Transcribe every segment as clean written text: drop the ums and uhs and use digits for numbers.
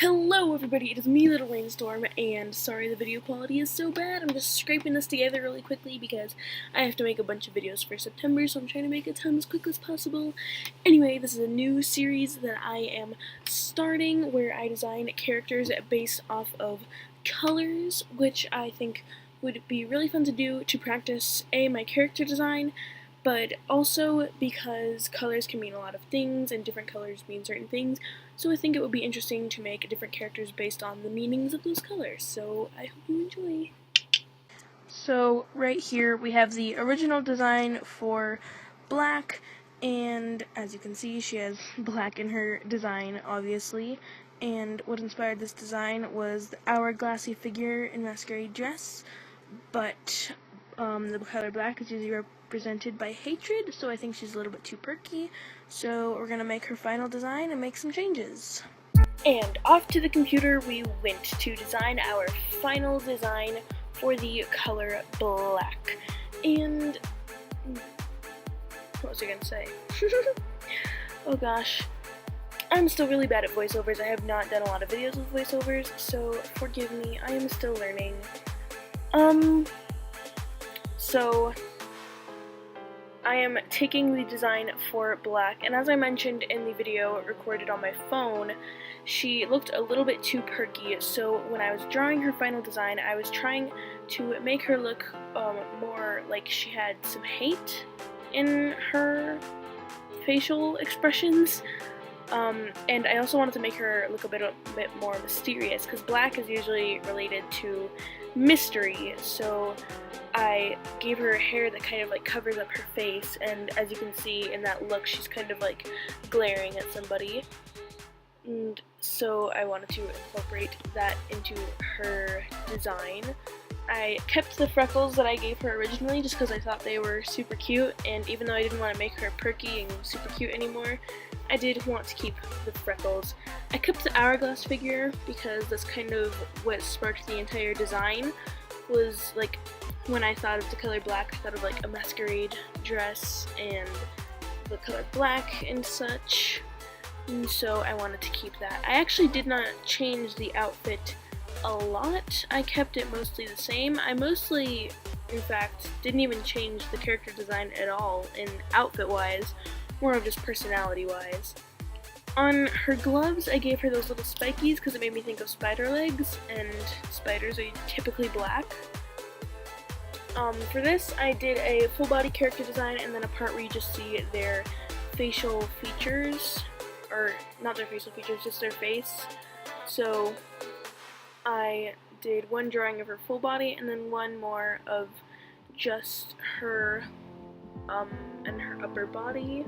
Hello everybody, it is me, Little Rainstorm, and sorry the video quality is so bad. I'm just scraping this together really quickly because I have to make a bunch of videos for September, so I'm trying to make it done as quick as possible. Anyway, this is a new series that I am starting where I design characters based off of colors, which I think would be really fun to do to practice my character design, but also because colors can mean a lot of things and different colors mean certain things, so I think it would be interesting to make different characters based on the meanings of those colors, so I hope you enjoy. So right here we have the original design for Black, and as you can see she has black in her design, obviously, and what inspired this design was the hourglassy figure in masquerade dress, but the color black is usually represented by hatred, so I think she's a little bit too perky, so we're going to make her final design and make some changes. And off to the computer we went to design our final design for the color black. And what was I going to say? Oh gosh. I'm still really bad at voiceovers. I have not done a lot of videos with voiceovers, so forgive me, I am still learning. So I am taking the design for Black, and as I mentioned in the video recorded on my phone, she looked a little bit too perky, so when I was drawing her final design, I was trying to make her look more like she had some hate in her facial expressions. And I also wanted to make her look a bit more mysterious, because black is usually related to mystery, so I gave her hair that kind of like covers up her face, and as you can see in that look, she's kind of like glaring at somebody, and so I wanted to incorporate that into her design. I kept the freckles that I gave her originally just because I thought they were super cute, and even though I didn't want to make her perky and super cute anymore, I did want to keep the freckles. I kept the hourglass figure because that's kind of what sparked the entire design. Was like, when I thought of the color black, I thought of like a masquerade dress and the color black and such, and so I wanted to keep that. I actually did not change the outfit a lot. I kept it mostly the same. I mostly, in fact, didn't even change the character design at all in outfit-wise, more of just personality-wise. On her gloves, I gave her those little spikies because it made me think of spider legs, and spiders are typically black. For this, I did a full-body character design and then a part where you just see their facial features, or not their facial features, just their face. So I did one drawing of her full body and then one more of just her and her upper body.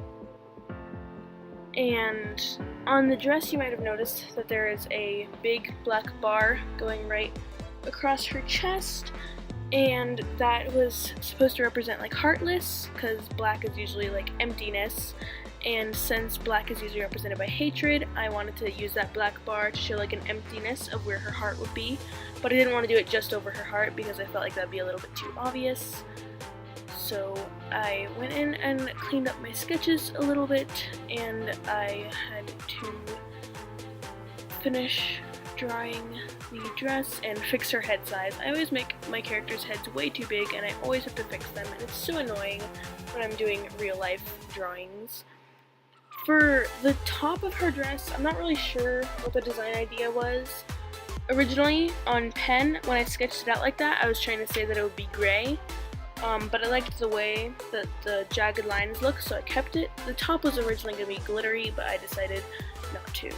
And on the dress you might have noticed that there is a big black bar going right across her chest, and that was supposed to represent like heartless, because black is usually like emptiness, and since black is usually represented by hatred, I wanted to use that black bar to show like an emptiness of where her heart would be, but I didn't want to do it just over her heart because I felt like that would be a little bit too obvious. So I went in and cleaned up my sketches a little bit, and I had to finish drawing the dress and fix her head size. I always make my characters' heads way too big, and I always have to fix them, and it's so annoying when I'm doing real life drawings. For the top of her dress, I'm not really sure what the design idea was. Originally, on pen, when I sketched it out like that, I was trying to say that it would be gray, but I liked the way that the jagged lines look, so I kept it. The top was originally going to be glittery, but I decided not to.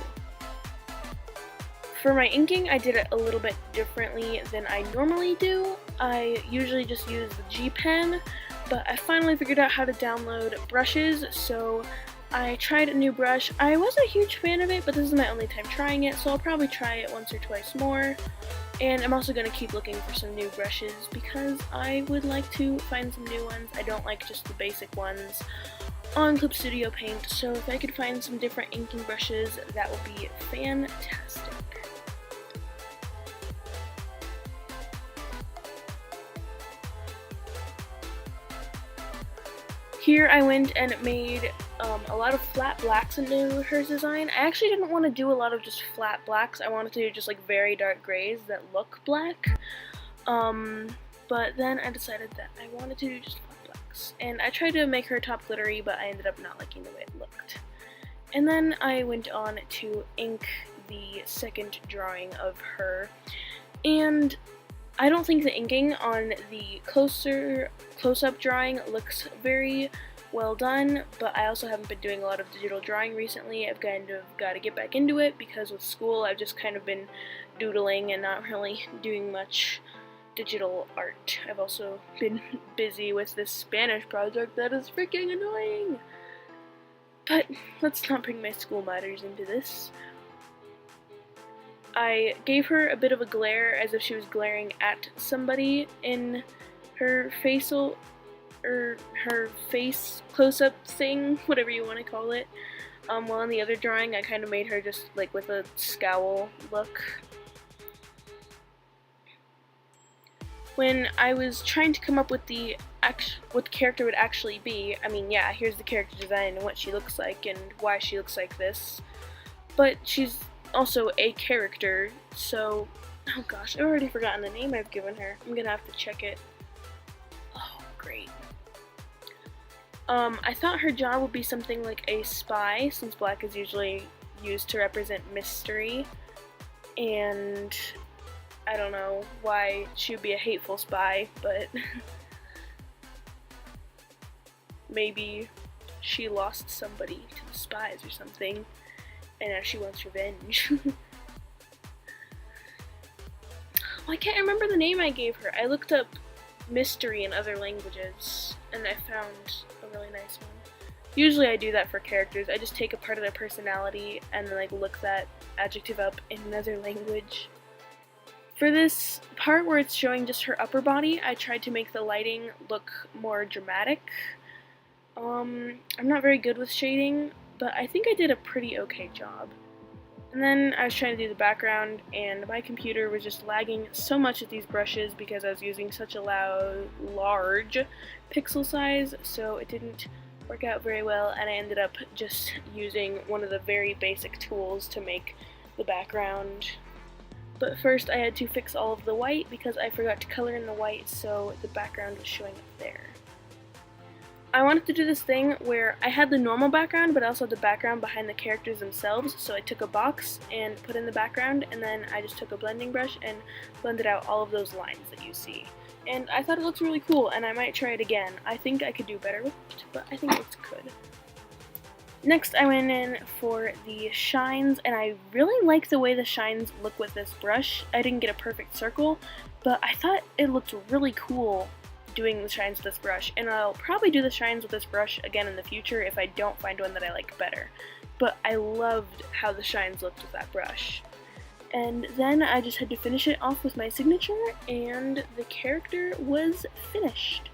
For my inking, I did it a little bit differently than I normally do. I usually just use the G pen, but I finally figured out how to download brushes, so I tried a new brush. I wasn't a huge fan of it, but this is my only time trying it, so I'll probably try it once or twice more. And I'm also going to keep looking for some new brushes because I would like to find some new ones. I don't like just the basic ones on Clip Studio Paint, so if I could find some different inking brushes, that would be fantastic. Here I went and made a lot of flat blacks into her design. I actually didn't want to do a lot of just flat blacks. I wanted to do just like very dark grays that look black. But then I decided that I wanted to do just flat blacks. And I tried to make her top glittery, but I ended up not liking the way it looked. And then I went on to ink the second drawing of her. And I don't think the inking on the close-up drawing looks very well done, but I also haven't been doing a lot of digital drawing recently. I've kind of got to get back into it because with school I've just kind of been doodling and not really doing much digital art. I've also been busy with this Spanish project that is freaking annoying. But let's not bring my school matters into this. I gave her a bit of a glare as if she was glaring at somebody in her facial, or her face close-up thing, whatever you want to call it. While in the other drawing I kind of made her just like with a scowl look. When I was trying to come up with what the character would actually be, I mean, yeah, here's the character design and what she looks like and why she looks like this. But she's also a character, so, oh gosh, I've already forgotten the name I've given her. I'm gonna have to check it. Oh, great. I thought her job would be something like a spy, since black is usually used to represent mystery, and I don't know why she would be a hateful spy, but maybe she lost somebody to the spies or something, and now she wants revenge. Oh, I can't remember the name I gave her. I looked up mystery in other languages, and I found a really nice one. Usually I do that for characters. I just take a part of their personality and then like look that adjective up in another language. For this part where it's showing just her upper body, I tried to make the lighting look more dramatic. I'm not very good with shading, but I think I did a pretty okay job. And then I was trying to do the background, and my computer was just lagging so much with these brushes because I was using such a large pixel size, so it didn't work out very well, and I ended up just using one of the very basic tools to make the background. But first I had to fix all of the white because I forgot to color in the white, so the background was showing up there. I wanted to do this thing where I had the normal background, but I also had the background behind the characters themselves, so I took a box and put in the background, and then I just took a blending brush and blended out all of those lines that you see. And I thought it looked really cool, and I might try it again. I think I could do better with it, but I think it looks good. Next, I went in for the shines, and I really like the way the shines look with this brush. I didn't get a perfect circle, but I thought it looked really cool doing the shines with this brush, and I'll probably do the shines with this brush again in the future if I don't find one that I like better. But I loved how the shines looked with that brush. And then I just had to finish it off with my signature, and the character was finished.